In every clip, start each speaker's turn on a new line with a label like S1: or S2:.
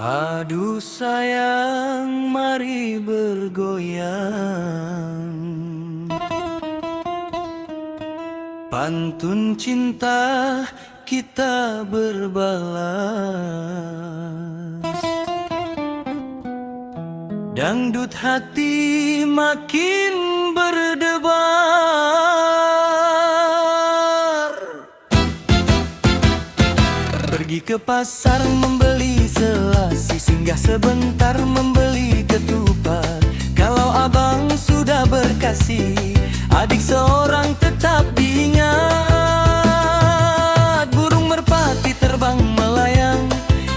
S1: Aduh sayang, mari bergoyang. Pantun cinta kita berbalas. Dangdut hati makin berdebar. Pergi ke pasar membeli selasi, singgah sebentar membeli ketupat. Kalau abang sudah berkasih, adik seorang tetap diingat. Burung merpati terbang melayang,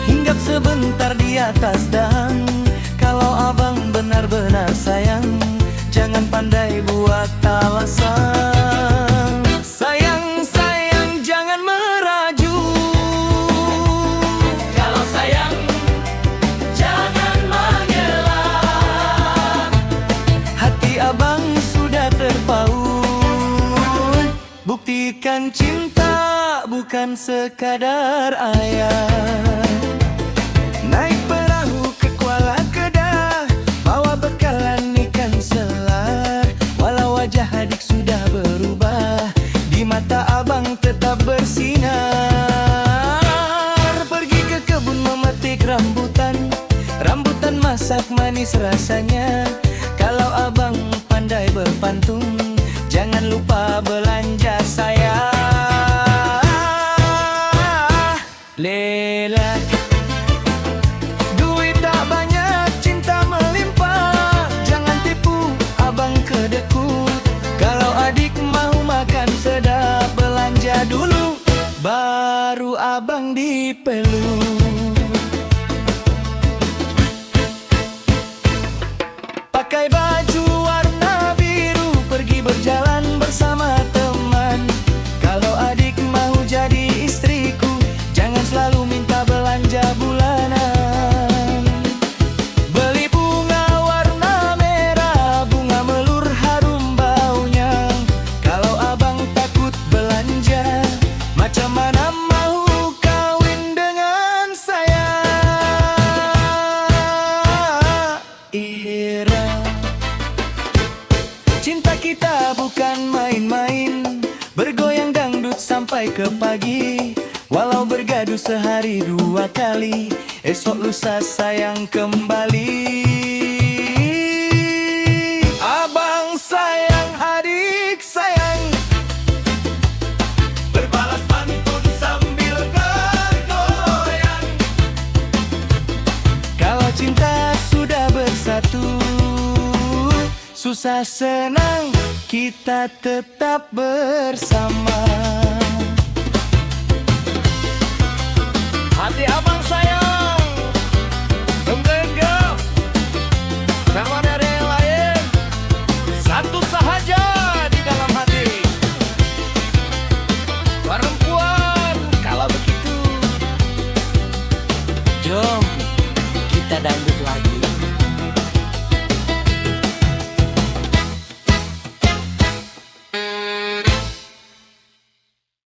S1: hinggap sebentar di atas dahan. Kalau abang benar-benar sayang, jangan pandai buat alasan. Sayang, sayang, jangan merajuk. Kalau sayang, jangan mengelak. Hati abang sudah terpaut. Buktikan cinta bukan sekadar ayat. Naik perahu ke Kuala Kedah, bawa bekalan ikan selar. Walau wajah adik sudah berubah, di mata abang tetap bersinar. Pergi ke kebun memetik rambutan, rambutan masak manis rasanya. Kalau abang pandai berpantun, jangan lupa belanja saya. Lela, duit tak banyak, cinta melimpah. Jangan tipu abang kedekut. Kalau adik mau makan sedap, belanja dulu, baru abang dipeluk. Pakai baju warna biru, pergi berjalan bersama teman. Kalau adik mau jadi istriku, jangan selalu minta belanja bulanan. Beli bunga warna merah, bunga melur harum baunya. Kalau abang takut belanja, macam mana mau kawin dengan saya? Ira, cinta kita bukan main-main, bergoyang dangdut sampai ke pagi. Walau bergaduh sehari dua kali, esok lusa sayang kembali. Abang sayang, adik sayang, berbalas pantun sambil bergoyang. Kalau cinta sudah bersatu, susah senang kita tetap bersama. Hati abang sayang menggenggam, sama dari yang lain, satu sahaja di dalam hati. Perempuan, kalau begitu, jom kita dangdut lagi.